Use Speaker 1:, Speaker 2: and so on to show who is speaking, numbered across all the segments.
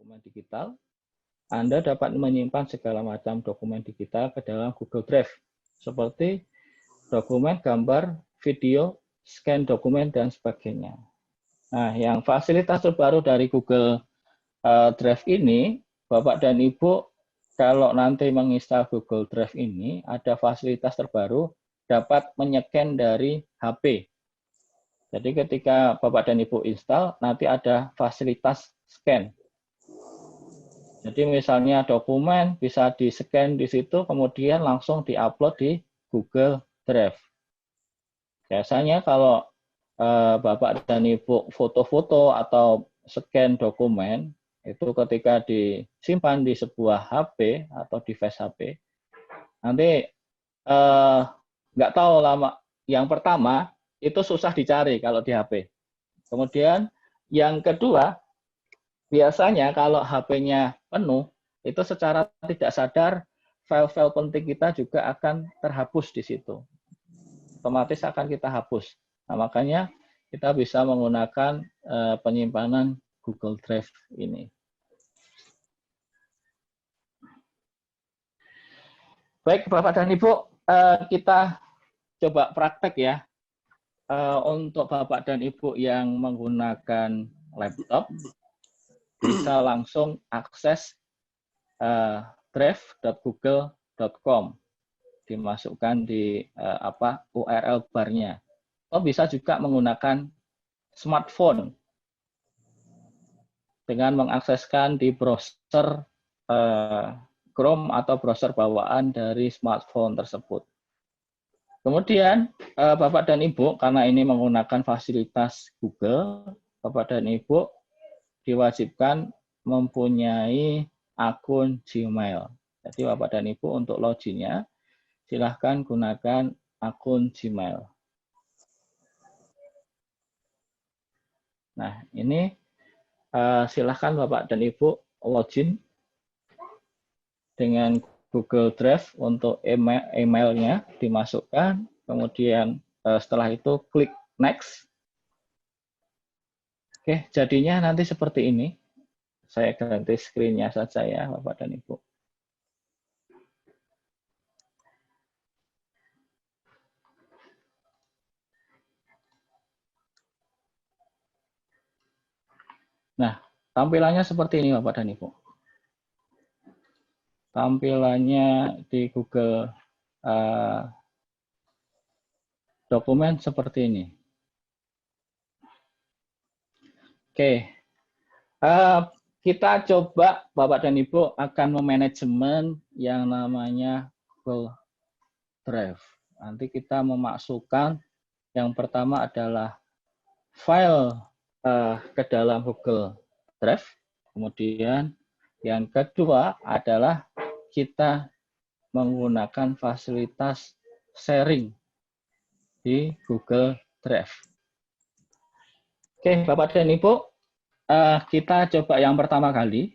Speaker 1: dokumen digital, Anda dapat menyimpan segala macam dokumen digital ke dalam Google Drive, seperti dokumen, gambar, video, scan dokumen, dan sebagainya. Nah, yang fasilitas terbaru dari Google Drive ini, Bapak dan Ibu, kalau nanti menginstal Google Drive ini, ada fasilitas terbaru dapat menyekan dari HP. Jadi ketika Bapak dan Ibu install, nanti ada fasilitas scan. Jadi misalnya dokumen bisa di-scan di situ, kemudian langsung di-upload di Google Drive. Biasanya kalau Bapak dan Ibu foto-foto atau scan dokumen, itu ketika disimpan di sebuah HP atau device HP, nanti nggak tahu lama. Yang pertama, itu susah dicari kalau di HP. Kemudian yang kedua, biasanya kalau HP-nya penuh, itu secara tidak sadar, file-file penting kita juga akan terhapus di situ. Otomatis akan kita hapus. Nah, makanya kita bisa menggunakan penyimpanan Google Drive ini. Baik, Bapak dan Ibu, kita coba praktek ya. Untuk Bapak dan Ibu yang menggunakan laptop, bisa langsung akses drive.google.com, dimasukkan di URL barnya. Atau bisa juga menggunakan smartphone dengan mengakseskan di browser Chrome atau browser bawaan dari smartphone tersebut. Kemudian Bapak dan Ibu, karena ini menggunakan fasilitas Google, Bapak dan Ibu diwajibkan mempunyai akun Gmail. Jadi Bapak dan Ibu untuk loginnya, silahkan gunakan akun Gmail. Nah, ini silahkan Bapak dan Ibu login dengan Google Drive untuk emailnya dimasukkan, kemudian setelah itu klik next. Oke, jadinya nanti seperti ini. Saya ganti screen-nya saja ya, Bapak dan Ibu. Nah, tampilannya seperti ini Bapak dan Ibu. Tampilannya di Google dokumen seperti ini. Oke, kita coba Bapak dan Ibu akan memanajemen yang namanya Google Drive. Nanti kita memasukkan yang pertama adalah file ke dalam Google Drive. Kemudian yang kedua adalah kita menggunakan fasilitas sharing di Google Drive. Oke, Bapak dan Ibu, kita coba yang pertama kali.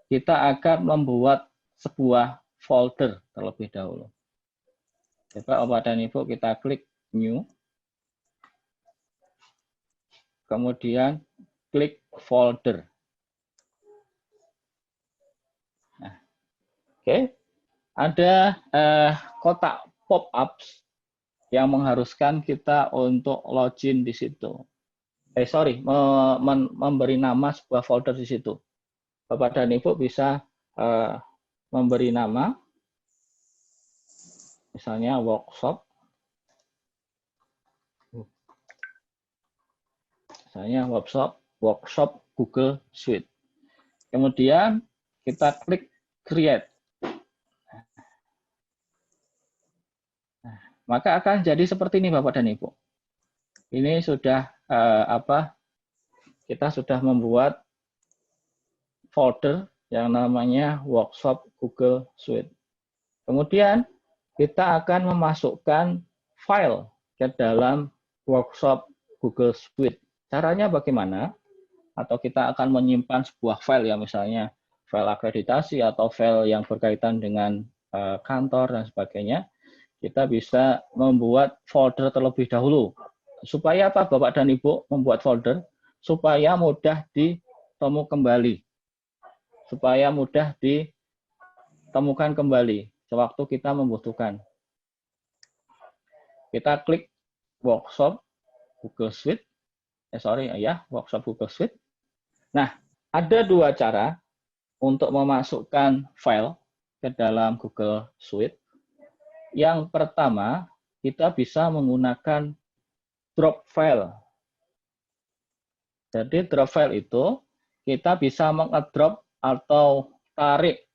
Speaker 1: Kita akan membuat sebuah folder terlebih dahulu. Coba Bapak dan Ibu kita klik New. Kemudian klik Folder. Nah, oke. Ada kotak pop-ups yang mengharuskan kita untuk login di situ. Memberi nama sebuah folder di situ. Bapak dan Ibu bisa memberi nama, misalnya workshop. Misalnya workshop Google Suite. Kemudian kita klik create. Nah, maka akan jadi seperti ini Bapak dan Ibu. Ini sudah kita sudah membuat folder yang namanya workshop Google Suite. Kemudian kita akan memasukkan file ke dalam workshop Google Suite. Caranya bagaimana? Atau kita akan menyimpan sebuah file ya, misalnya file akreditasi atau file yang berkaitan dengan kantor dan sebagainya. Kita bisa membuat folder terlebih dahulu. Supaya apa Bapak dan Ibu membuat folder? Supaya mudah ditemu kembali. supaya mudah ditemukan kembali sewaktu kita membutuhkan. Kita klik workshop Google Suite. Workshop Google Suite. Nah, ada dua cara untuk memasukkan file ke dalam Google Suite. Yang pertama, kita bisa menggunakan drop file. Jadi drop file itu kita bisa mengedrop atau tarik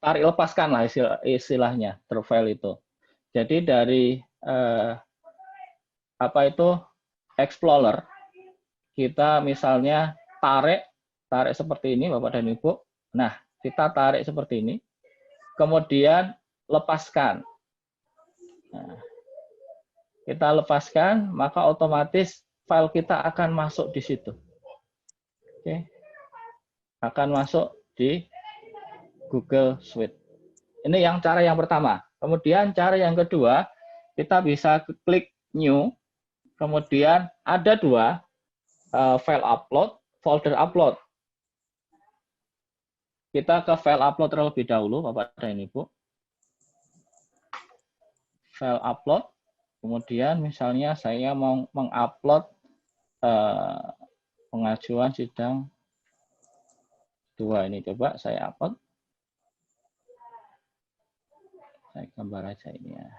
Speaker 1: lepaskan lah istilahnya drop file itu. Jadi dari Explorer, kita misalnya tarik seperti ini Bapak dan Ibu. Nah, kita tarik seperti ini, kemudian lepaskan. Nah, kita lepaskan, maka otomatis file kita akan masuk di situ. Oke. Akan masuk di Google Suite. Ini cara yang pertama. Kemudian cara yang kedua, kita bisa klik New. Kemudian ada dua, file upload, folder upload. Kita ke file upload terlebih dahulu, Bapak dan Ibu. File upload. Kemudian misalnya saya mau mengupload pengajuan sidang 2 ini. Coba saya upload. Saya gambar aja ini ya.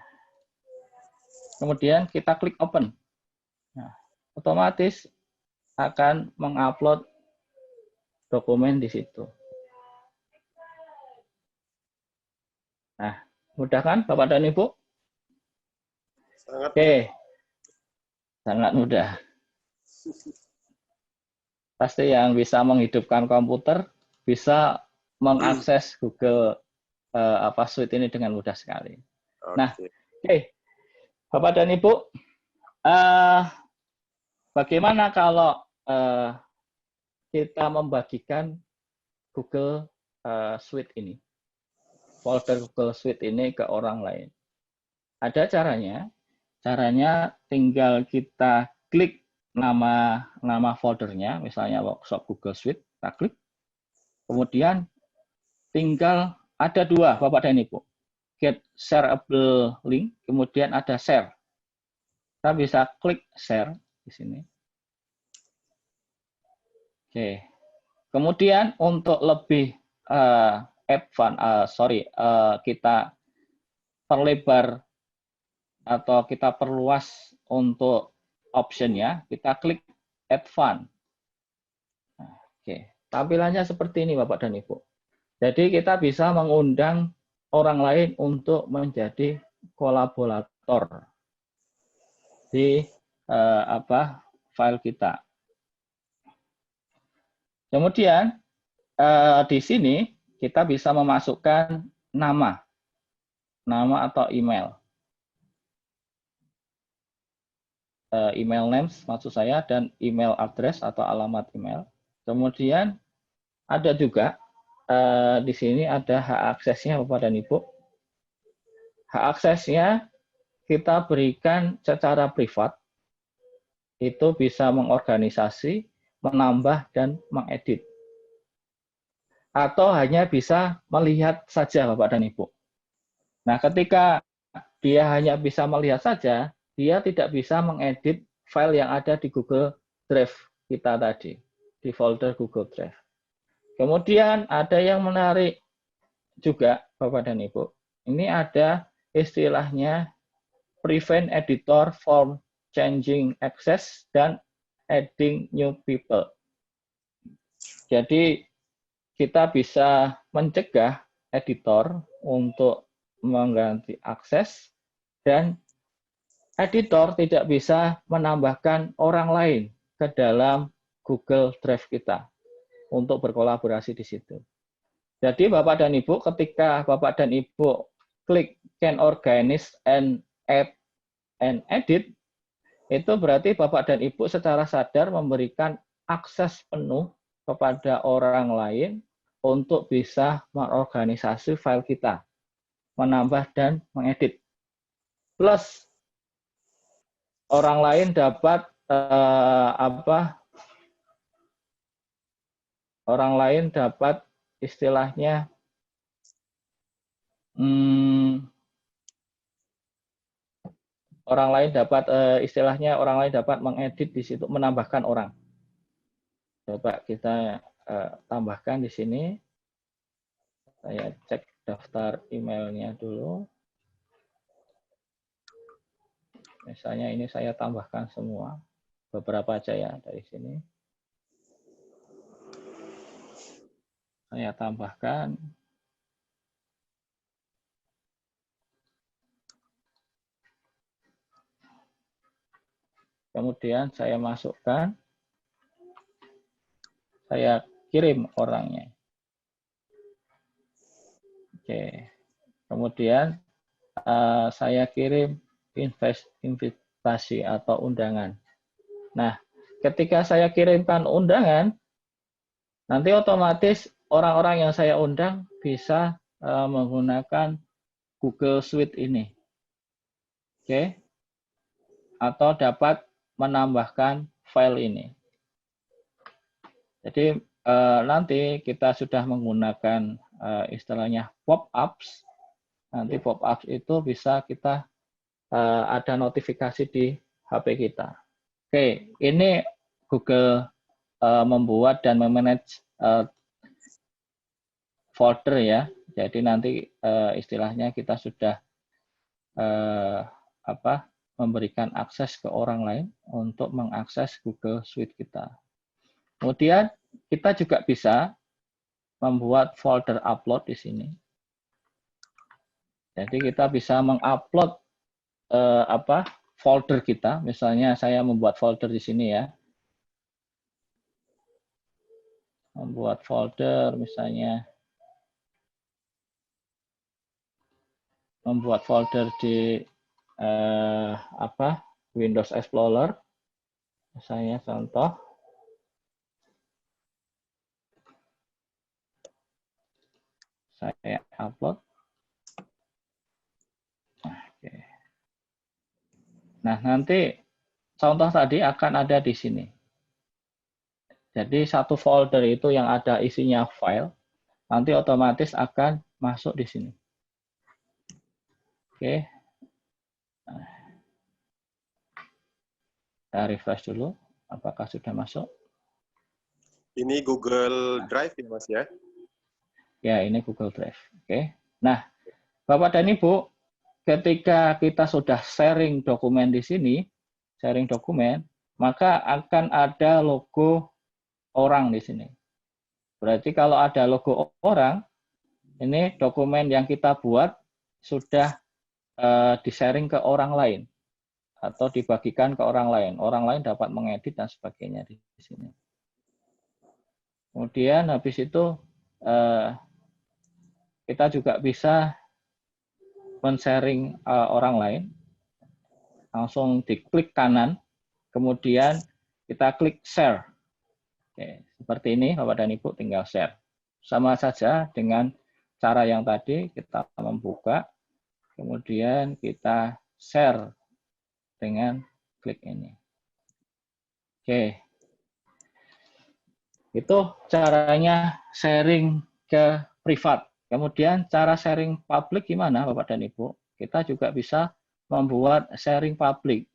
Speaker 1: Kemudian kita klik open. Nah, otomatis akan mengupload dokumen di situ. Nah, mudah kan Bapak dan Ibu? Oke. Sangat mudah. Pasti yang bisa menghidupkan komputer bisa mengakses Google Suite ini dengan mudah sekali. Nah, oke. Bapak dan Ibu, bagaimana kalau kita membagikan Google Suite ini, folder Google Suite ini ke orang lain? Ada caranya. Caranya tinggal kita klik nama foldernya, misalnya workshop Google Suite, kita klik. Kemudian tinggal ada dua, Bapak dan Ibu. Get shareable link, kemudian ada share. Kita bisa klik share di sini. Oke. Kemudian untuk lebih kita perlebar atau kita perluas untuk optionnya, kita klik advance. Nah, oke. Tampilannya seperti ini Bapak dan Ibu. Jadi kita bisa mengundang orang lain untuk menjadi kolaborator di file kita. Kemudian di sini kita bisa memasukkan nama atau email. Email names maksud saya, dan email address atau alamat email. Kemudian ada juga di sini ada hak aksesnya Bapak dan Ibu. Hak aksesnya kita berikan secara privat. Itu bisa mengorganisasi, menambah, dan mengedit. Atau hanya bisa melihat saja Bapak dan Ibu. Nah, ketika dia hanya bisa melihat saja, dia tidak bisa mengedit file yang ada di Google Drive kita tadi, di folder Google Drive. Kemudian ada yang menarik juga, Bapak dan Ibu. Ini ada istilahnya prevent editor from changing access dan adding new people. Jadi kita bisa mencegah editor untuk mengganti akses, dan editor tidak bisa menambahkan orang lain ke dalam Google Drive kita untuk berkolaborasi di situ. Jadi Bapak dan Ibu, ketika Bapak dan Ibu klik can organize and add and edit, itu berarti Bapak dan Ibu secara sadar memberikan akses penuh kepada orang lain untuk bisa mengorganisasi file kita, menambah dan mengedit. Plus orang lain dapat orang lain dapat istilahnya orang lain dapat mengedit di situ, menambahkan orang. Coba kita tambahkan di sini. Saya cek daftar emailnya dulu. Misalnya ini saya tambahkan semua, beberapa aja ya dari sini. Saya tambahkan. Kemudian saya masukkan. Saya kirim orangnya. Oke. Kemudian saya kirim invitasi atau undangan. Nah, ketika saya kirimkan undangan, nanti otomatis orang-orang yang saya undang bisa menggunakan Google Suite ini. Oke. Atau dapat menambahkan file ini. Jadi nanti kita sudah menggunakan istilahnya pop-ups. Nanti pop-ups itu bisa kita ada notifikasi di HP kita. Oke, ini Google membuat dan memanage folder ya. Jadi nanti istilahnya kita sudah memberikan akses ke orang lain untuk mengakses Google Suite kita. Kemudian kita juga bisa membuat folder upload di sini. Jadi kita bisa mengupload folder kita. Misalnya saya membuat folder di sini ya. Membuat folder misalnya membuat folder di Windows Explorer. Misalnya contoh. Saya upload. Nah, nanti contoh tadi akan ada di sini. Jadi satu folder itu yang ada isinya file, nanti otomatis akan masuk di sini. Oke. Saya refresh dulu. Apakah sudah masuk?
Speaker 2: Ini Google Drive ya, Mas ya?
Speaker 1: Ya, ini Google Drive. Oke. Nah, Bapak dan Ibu, ketika kita sudah sharing dokumen di sini, sharing dokumen, maka akan ada logo orang di sini. Berarti kalau ada logo orang, ini dokumen yang kita buat sudah di-sharing ke orang lain atau dibagikan ke orang lain. Orang lain dapat mengedit dan sebagainya di sini. Kemudian habis itu kita juga bisa men-sharing orang lain. Langsung diklik kanan, kemudian kita klik share. Oke, seperti ini Bapak dan Ibu tinggal share. Sama saja dengan cara yang tadi, kita membuka, kemudian kita share dengan klik ini. Oke. Itu caranya sharing ke privat. Kemudian cara sharing publik gimana Bapak dan Ibu? Kita juga bisa membuat sharing publik.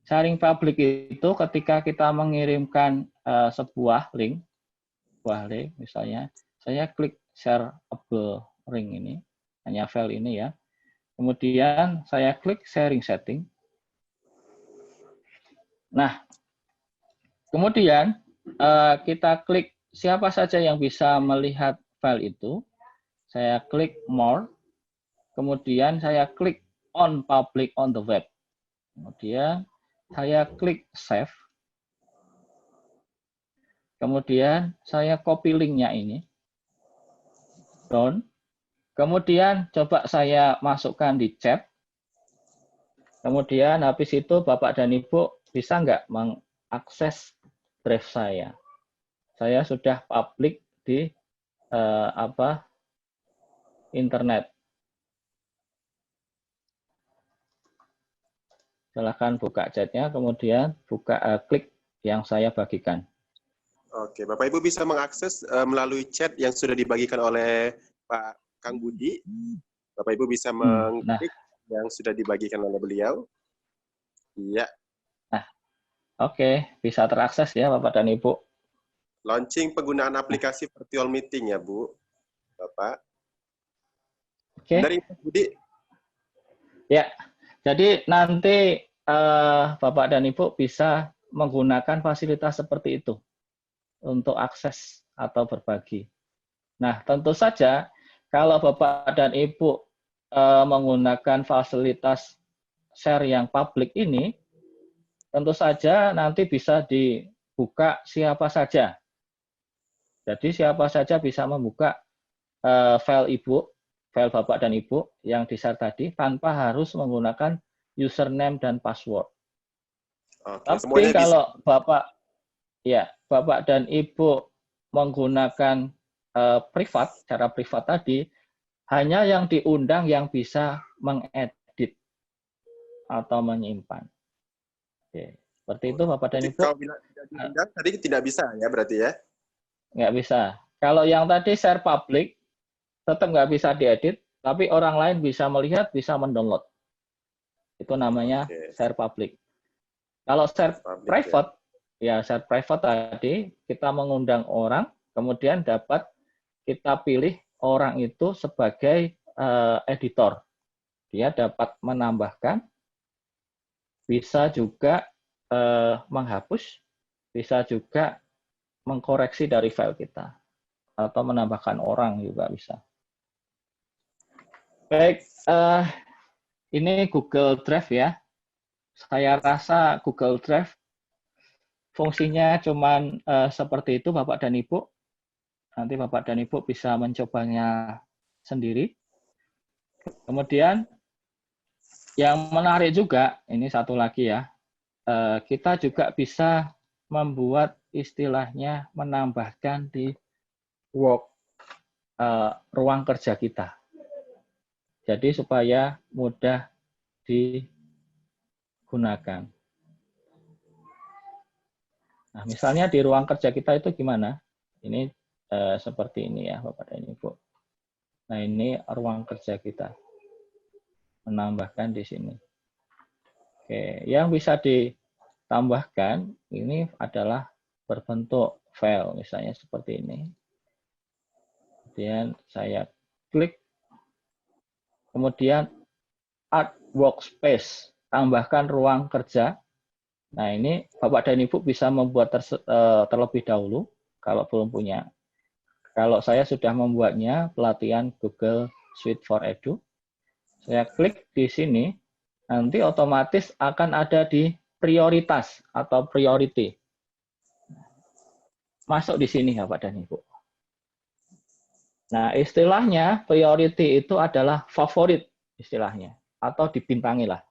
Speaker 1: Sharing publik itu ketika kita mengirimkan sebuah link misalnya, saya klik shareable link ini, hanya file ini ya. Kemudian saya klik sharing setting. Nah, kemudian kita klik siapa saja yang bisa melihat file itu. Saya klik more. Kemudian saya klik on public on the web. Kemudian saya klik save. Kemudian saya copy linknya ini. Down. Kemudian coba saya masukkan di chat. Kemudian habis itu Bapak dan Ibu bisa nggak mengakses drive saya? Saya sudah publik di internet. Silahkan buka chatnya, kemudian klik yang saya bagikan.
Speaker 2: Oke, Bapak Ibu bisa mengakses melalui chat yang sudah dibagikan oleh Pak Kang Budi. Bapak Ibu bisa
Speaker 1: Nah,
Speaker 2: mengklik yang sudah dibagikan oleh beliau. Iya.
Speaker 1: nah, oke, bisa terakses ya Bapak dan Ibu.
Speaker 2: Launching penggunaan aplikasi virtual meeting ya, Bu. Bapak.
Speaker 1: Oke.
Speaker 2: Dari Pak Budi.
Speaker 1: Ya, jadi nanti Bapak dan Ibu bisa menggunakan fasilitas seperti itu untuk akses atau berbagi. Nah, tentu saja kalau Bapak dan Ibu menggunakan fasilitas share yang publik ini, tentu saja nanti bisa dibuka siapa saja. Jadi siapa saja bisa membuka file Ibu, file Bapak dan Ibu yang di-share tadi tanpa harus menggunakan username dan password.
Speaker 2: Oke,
Speaker 1: Tapi
Speaker 2: semuanya bisa.
Speaker 1: kalau Bapak dan Ibu menggunakan privat, cara privat tadi, hanya yang diundang yang bisa mengedit atau menyimpan. Oke. Seperti itu Bapak dan
Speaker 2: Jadi
Speaker 1: Ibu.
Speaker 2: kalau tidak diundang tadi tidak bisa ya berarti ya?
Speaker 1: Nggak bisa. Kalau yang tadi share publik, tetap nggak bisa diedit, tapi orang lain bisa melihat, bisa mendownload. Itu namanya share publik. Kalau share private, ya share private tadi, kita mengundang orang, kemudian dapat kita pilih orang itu sebagai editor. Dia dapat menambahkan, bisa juga menghapus, bisa juga mengkoreksi dari file kita. Atau menambahkan orang juga bisa. Baik, ini Google Drive ya. Saya rasa Google Drive fungsinya cuman seperti itu Bapak dan Ibu. Nanti Bapak dan Ibu bisa mencobanya sendiri. Kemudian yang menarik juga, ini satu lagi ya, kita juga bisa membuat istilahnya menambahkan di ruang kerja kita. Jadi supaya mudah digunakan. Nah, misalnya di ruang kerja kita itu gimana? Ini seperti ini ya, Bapak dan Ibu. Nah, ini ruang kerja kita. Menambahkan di sini. Oke, yang bisa ditambahkan ini adalah berbentuk file, misalnya seperti ini. Kemudian saya klik. Kemudian Add Workspace, tambahkan ruang kerja. Nah, ini Bapak dan Ibu bisa membuat terlebih dahulu kalau belum punya. Kalau saya sudah membuatnya, pelatihan Google Suite for Edu. Saya klik di sini, nanti otomatis akan ada di prioritas atau priority. Masuk di sini Bapak dan Ibu. Nah, istilahnya priority itu adalah favorit istilahnya, atau dibintangi lah.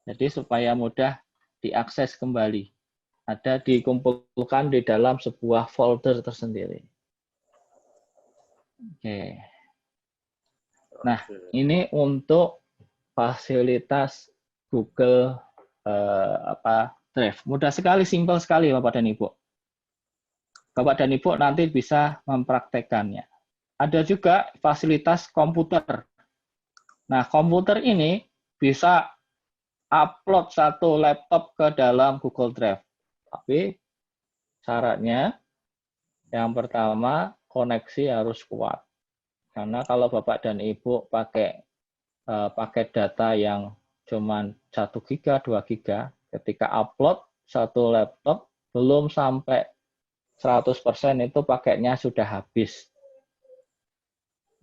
Speaker 1: Jadi supaya mudah diakses kembali. Ada dikumpulkan di dalam sebuah folder tersendiri. Oke. Nah, ini untuk fasilitas Google Drive. Mudah sekali, simpel sekali Bapak dan Ibu. Bapak dan Ibu nanti bisa mempraktekannya. Ada juga fasilitas komputer. Nah, komputer ini bisa upload satu laptop ke dalam Google Drive. Tapi syaratnya yang pertama koneksi harus kuat. Karena kalau Bapak dan Ibu pakai paket data yang cuma 1 giga, 2 giga, ketika upload satu laptop belum sampai 100% itu paketnya sudah habis.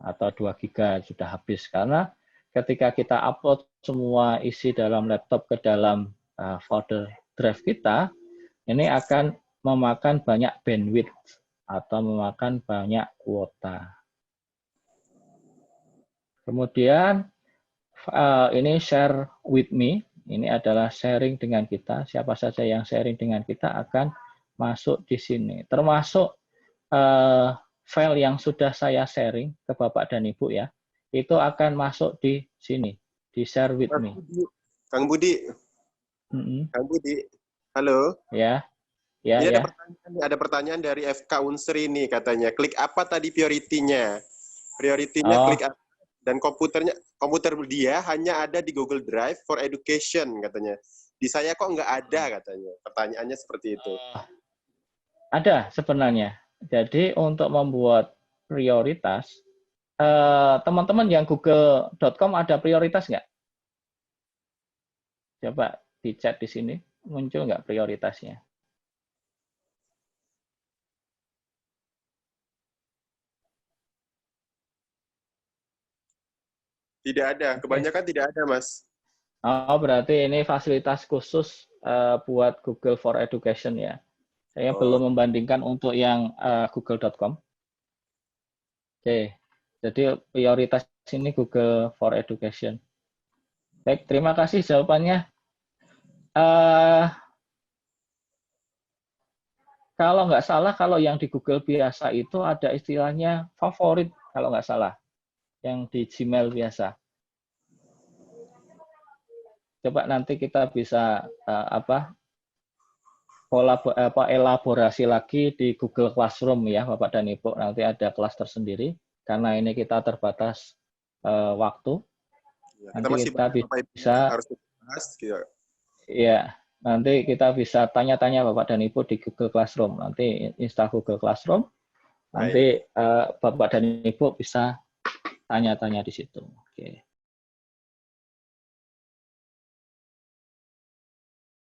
Speaker 1: Atau 2 giga sudah habis. Karena ketika kita upload semua isi dalam laptop ke dalam folder drive kita, ini akan memakan banyak bandwidth atau memakan banyak kuota. Kemudian ini share with me, ini adalah sharing dengan kita. Siapa saja yang sharing dengan kita akan masuk di sini. Termasuk file yang sudah saya sharing ke Bapak dan Ibu ya, itu akan masuk di sini, di share with me.
Speaker 2: Kang Budi. Kang Budi. Halo.
Speaker 1: Ya. Ya,
Speaker 2: Ini
Speaker 1: ya.
Speaker 2: ada pertanyaan dari FK Unsri nih katanya. Klik apa tadi prioritinya? Prioritinya
Speaker 1: Oh,
Speaker 2: klik apa? Dan komputer dia hanya ada di Google Drive for Education katanya. Di saya kok nggak ada katanya. Pertanyaannya seperti itu.
Speaker 1: ada sebenarnya. Jadi untuk membuat prioritas, teman-teman yang google.com ada prioritas nggak? Coba di chat di sini, muncul nggak prioritasnya?
Speaker 2: Tidak ada.
Speaker 1: Oke.
Speaker 2: Kebanyakan tidak ada, Mas.
Speaker 1: Oh, berarti ini fasilitas khusus buat Google for Education ya. Saya
Speaker 2: Oh,
Speaker 1: belum membandingkan untuk yang google.com. Oke, jadi prioritas ini Google for Education. Baik, terima kasih jawabannya. Eh, Kalau nggak salah, kalau yang di Google biasa itu ada istilahnya favorit, kalau nggak salah, yang di Gmail biasa. Coba nanti kita bisa elaborasi lagi di Google Classroom ya, Bapak dan Ibu. Nanti ada kelas tersendiri, karena ini kita terbatas waktu.
Speaker 2: ya. Kita
Speaker 1: Nanti
Speaker 2: masih
Speaker 1: kita
Speaker 2: banyak Bapak Ibu yang
Speaker 1: bisa,
Speaker 2: harus kita bahas. Gitu.
Speaker 1: ya, nanti kita bisa tanya-tanya Bapak dan Ibu di Google Classroom. Nanti install Google Classroom,
Speaker 2: Baik.
Speaker 1: nanti Bapak dan Ibu bisa tanya-tanya di situ. Oke.